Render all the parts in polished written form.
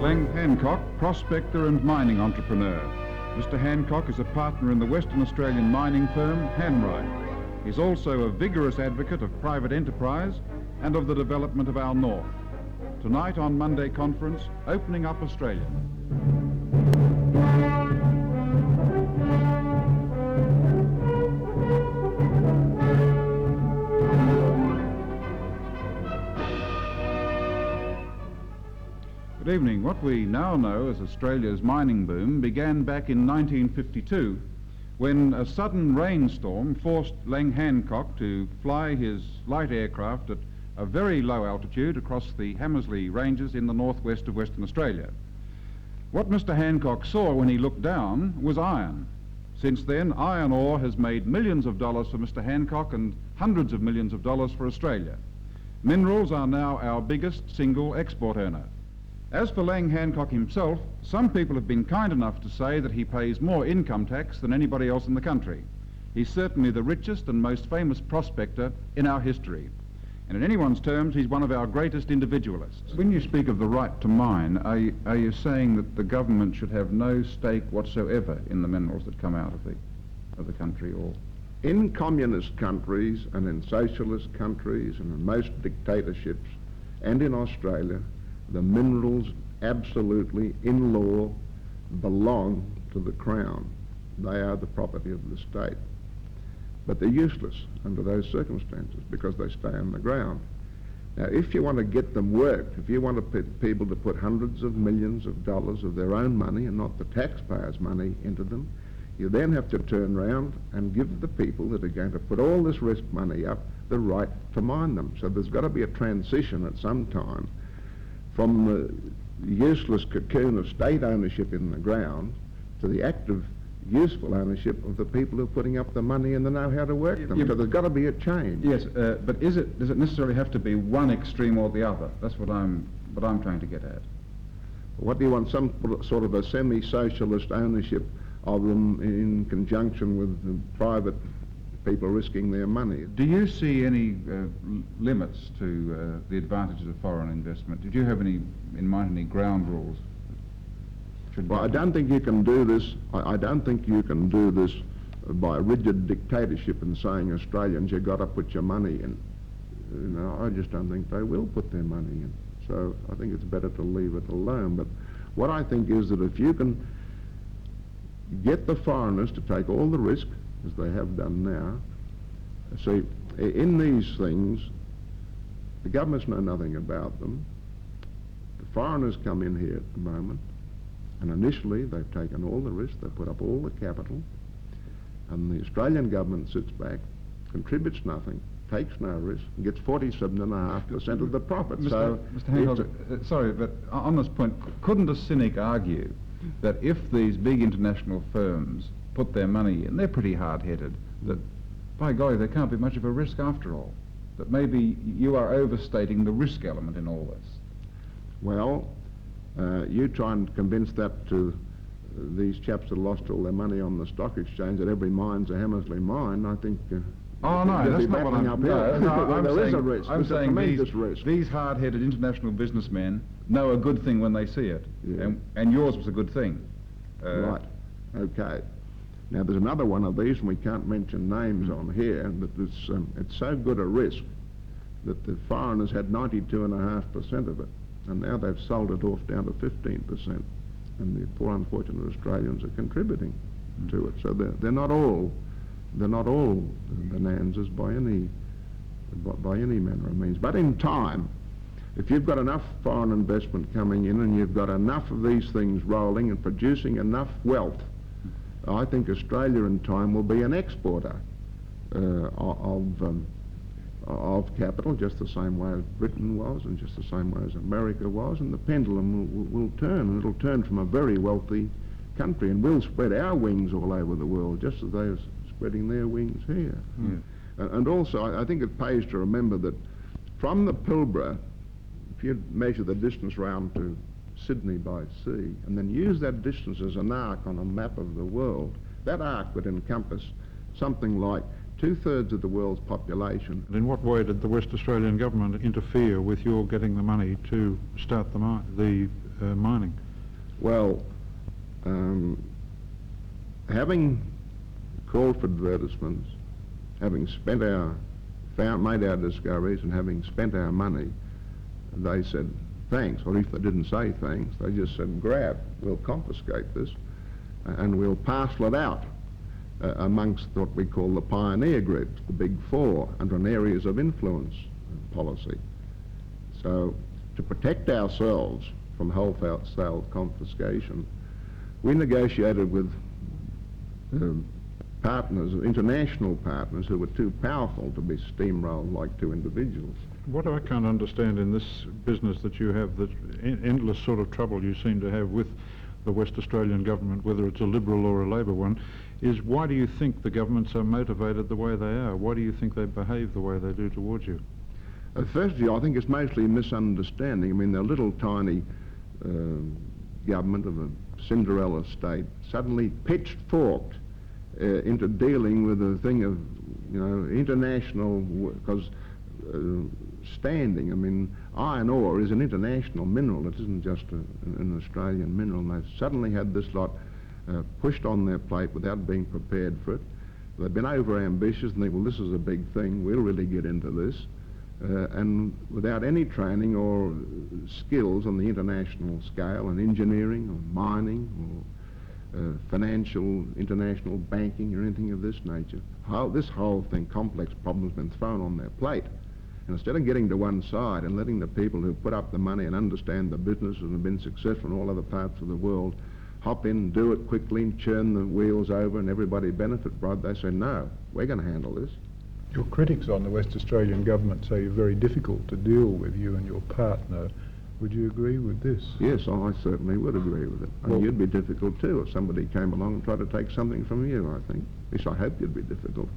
Hancock, prospector and mining entrepreneur. Mr. Hancock is a partner in the Western Australian mining firm Hancock. He's also a vigorous advocate of private enterprise and of the development of our north. Tonight on Monday Conference, Opening Up Australia. Good evening. What we now know as Australia's mining boom began back in 1952 when a sudden rainstorm forced Lang Hancock to fly his light aircraft at a very low altitude across the Hamersley Ranges in the northwest of Western Australia. What Mr. Hancock saw when he looked down was iron. Since then, iron ore has made millions of dollars for Mr. Hancock and hundreds of millions of dollars for Australia. Minerals are now our biggest single export earner. As for Lang Hancock himself, some people have been kind enough to say that he pays more income tax than anybody else in the country. He's certainly the richest and most famous prospector in our history. And in anyone's terms, he's one of our greatest individualists. When you speak of the right to mine, are you saying that the government should have no stake whatsoever in the minerals that come out of the country? Or in communist countries and in socialist countries and in most dictatorships and in Australia, the minerals absolutely, in law, belong to the Crown. They are the property of the state. But they're useless under those circumstances because they stay on the ground. Now, if you want to get them worked, if you want people to put hundreds of millions of dollars of their own money and not the taxpayers' money into them, you then have to turn around and give the people that are going to put all this risk money up the right to mine them. So there's got to be a transition at some time from the useless cocoon of state ownership in the ground to the active, useful ownership of the people who are putting up the money and the know how to work them. So there's got to be a change. Yes, but does it necessarily have to be one extreme or the other? That's what I'm trying to get at. What do you want? Some sort of a semi-socialist ownership of them in conjunction with the private people risking their money. Do you see any limits to the advantages of foreign investment? Did you have in mind any ground rules? Well, I don't think you can do this. I don't think you can do this by rigid dictatorship and saying Australians, you've got to put your money in. You know, I just don't think they will put their money in. So I think it's better to leave it alone. But what I think is that if you can get the foreigners to take all the risk, as they have done now, see, in these things, the governments know nothing about them. The foreigners come in here at the moment, and initially they've taken all the risk, they put up all the capital, and the Australian government sits back, contributes nothing, takes no risk, and gets 47.5% of the profit. Mr. Hancock, sorry, but on this point, couldn't a cynic argue that if these big international firms put their money in, they're pretty hard-headed, that, by golly, there can't be much of a risk after all, that maybe you are overstating the risk element in all this? Well, you try and convince that to these chaps that lost all their money on the stock exchange, that every mine's a Hamersley mine. I think oh no, that's not what I'm saying. No, there is a risk. I'm saying risk. These hard-headed international businessmen know a good thing when they see it, yeah. and yours was a good thing. Right, okay. Now there's another one of these, and we can't mention names on here, but it's so good a risk that the foreigners had 92.5% of it, and now they've sold it off down to 15%, and the poor unfortunate Australians are contributing to it. So they're not all bonanzas by any manner of means. But in time, if you've got enough foreign investment coming in and you've got enough of these things rolling and producing enough wealth, I think Australia in time will be an exporter of capital, just the same way as Britain was and just the same way as America was, and the pendulum will turn, and it'll turn from a very wealthy country, and we'll spread our wings all over the world just as they are spreading their wings here. Yeah. And also, I think it pays to remember that from the Pilbara, if you measure the distance round to Sydney by sea, and then use that distance as an arc on a map of the world, that arc would encompass something like 2/3 of the world's population. And in what way did the West Australian government interfere with your getting the money to start the mining? Well, having called for advertisements, having made our discoveries and having spent our money, they said thanks, or if they didn't say thanks, they just said grab, we'll confiscate this and we'll parcel it out amongst what we call the pioneer groups, the big four, under an areas of influence policy. So to protect ourselves from wholesale confiscation, we negotiated with partners, international partners, who were too powerful to be steamrolled like two individuals. What I can't understand in this business that you have, that endless sort of trouble you seem to have with the West Australian government, whether it's a Liberal or a Labor one, is why do you think the governments are motivated the way they are? Why do you think they behave the way they do towards you? Firstly, I think it's mostly a misunderstanding. I mean, the little tiny government of a Cinderella state suddenly pitchforked into dealing with a thing of, international, because standing. I mean, iron ore is an international mineral. It isn't just an Australian mineral. And they've suddenly had this lot pushed on their plate without being prepared for it. They've been over-ambitious and think, well, this is a big thing. We'll really get into this. And without any training or skills on the international scale in engineering or mining or financial, international banking or anything of this nature, this whole thing, complex problem, has been thrown on their plate. And instead of getting to one side and letting the people who put up the money and understand the business and have been successful in all other parts of the world hop in, do it quickly and churn the wheels over and everybody benefit from it, they say, no, we're going to handle this. Your critics on the West Australian government say you're very difficult to deal with, you and your partner. Would you agree with this? Yes, I certainly would agree with it. And you'd be difficult too if somebody came along and tried to take something from you, I think. At least I hope you'd be difficult.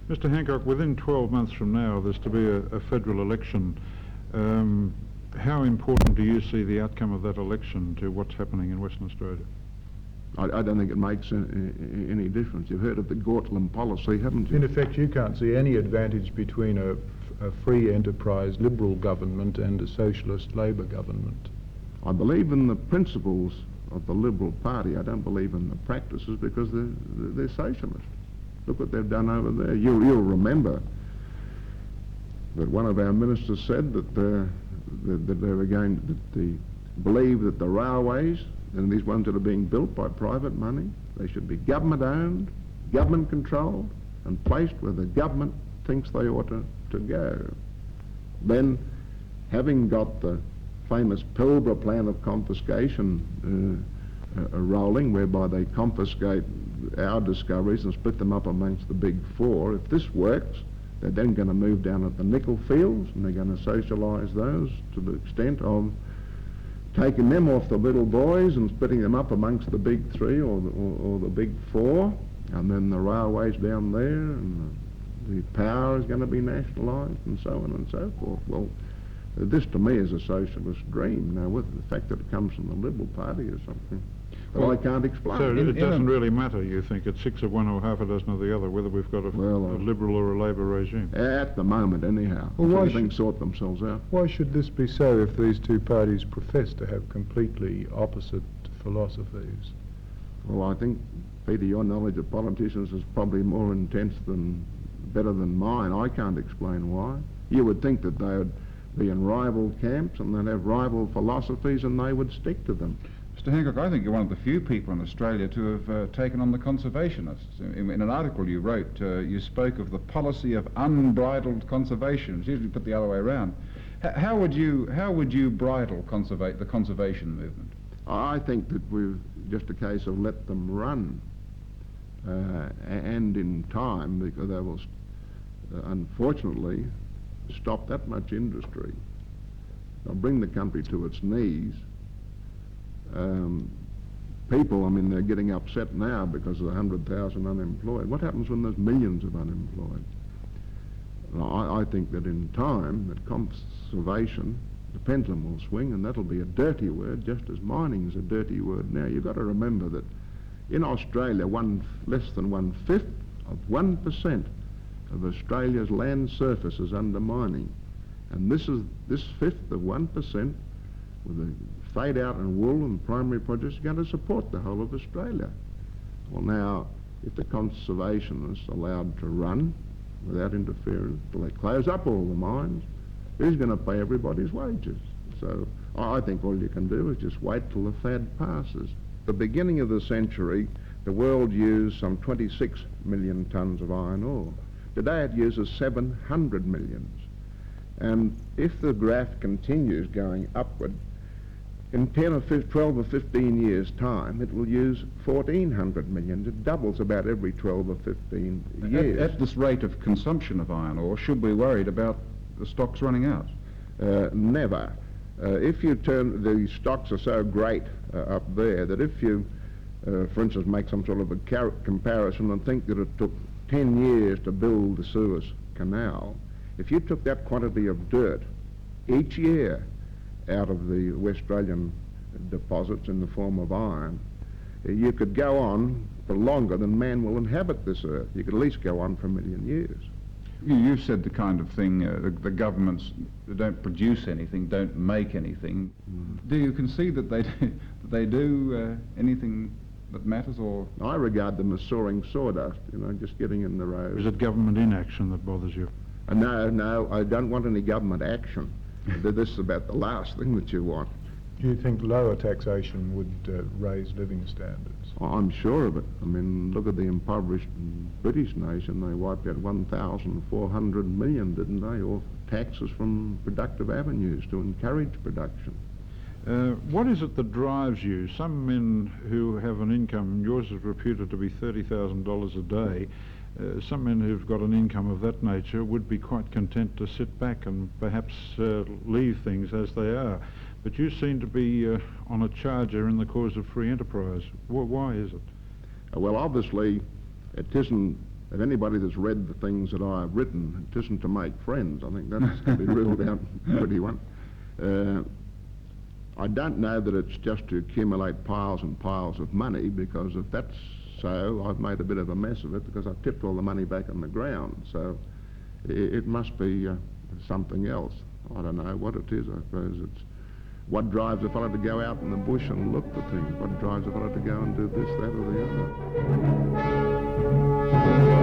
Mr. Hancock, within 12 months from now there's to be a federal election. How important do you see the outcome of that election to what's happening in Western Australia? I don't think it makes any difference. You've heard of the Gortland policy, haven't you? In effect, you can't see any advantage between a free enterprise Liberal government and a socialist Labor government. I believe in the principles of the Liberal Party. I don't believe in the practices because they're socialist. Look what they've done over there. You'll remember that one of our ministers said that they were going to believe that the railways and these ones that are being built by private money, they should be government-owned, government-controlled, and placed where the government thinks they ought to go. Then, having got the famous Pilbara plan of confiscation rolling, whereby they confiscate our discoveries and split them up amongst the big four, if this works, they're then going to move down at the nickel fields and they're going to socialise those to the extent of taking them off the little boys and splitting them up amongst the big three or the big four, and then the railways down there, and the power is going to be nationalised, and so on and so forth. Well, this to me is a socialist dream. Now, with the fact that it comes from the Liberal Party or something, well, I can't explain. So it doesn't really matter, you think? It's 6 of one or half a dozen of the other, whether we've got a Liberal or a Labor regime? At the moment, anyhow. Well, why things sort themselves out. Why should this be so if these two parties profess to have completely opposite philosophies? Well, I think, Peter, your knowledge of politicians is probably more intense better than mine. I can't explain why. You would think that they would be in rival camps and they'd have rival philosophies and they would stick to them. Mr. Hancock, I think you're one of the few people in Australia to have taken on the conservationists. In an article you wrote, you spoke of the policy of unbridled conservation. It's usually put the other way around. How would you bridle the conservation movement? I think that we've just a case of let them run, and in time, because they will, unfortunately, stop that much industry. They'll bring the country to its knees. People, I mean, they're getting upset now because of the 100,000 unemployed. What happens when there's millions of unemployed? Well, I think that in time, that conservation, the pendulum will swing, and that'll be a dirty word, just as mining is a dirty word now. You've got to remember that in Australia, less than 1/5 of 1% of Australia's land surface is under mining. And this fifth of 1% with the fade out in wool and primary produce is going to support the whole of Australia. Well now, if the conservationists are allowed to run without interference till they close up all the mines, who's going to pay everybody's wages? So I think all you can do is just wait till the fad passes. At the beginning of the century, the world used some 26 million tonnes of iron ore. Today it uses 700 million. And if the graph continues going upward, in 10 or 12 or 15 years' time, it will use 1,400 million. It doubles about every 12 or 15 years. At this rate of consumption of iron ore, should we be worried about the stocks running out? Never. If you turn, the stocks are so great up there that if you, for instance, make some sort of a comparison and think that it took 10 years to build the Suez Canal, if you took that quantity of dirt each year out of the Australian deposits in the form of iron, you could go on for longer than man will inhabit this earth. You could at least go on for 1 million years. You said the kind of thing, the governments don't produce anything, don't make anything. Do you concede that they do anything that matters, or...? I regard them as soaring sawdust, just getting in the road. Is it government inaction that bothers you? No, I don't want any government action. This is about the last thing that you want. Do you think lower taxation would raise living standards? I'm sure of it. I mean, look at the impoverished British nation. They wiped out 1,400 million, didn't they, or taxes from productive avenues to encourage production. What is it that drives you? Some men who have an income, yours is reputed to be $30,000 a day, some men who've got an income of that nature would be quite content to sit back and perhaps leave things as they are. But you seem to be on a charger in the cause of free enterprise. Why is it? Well, obviously, it isn't, if anybody that's read the things that I've written, it isn't to make friends. I think that's going to be ruled out pretty well. I don't know that it's just to accumulate piles and piles of money, because if that's so, I've made a bit of a mess of it because I've tipped all the money back on the ground. So it must be something else. I don't know what it is. I suppose it's what drives a fellow to go out in the bush and look for things. What drives a fellow to go and do this, that or the other.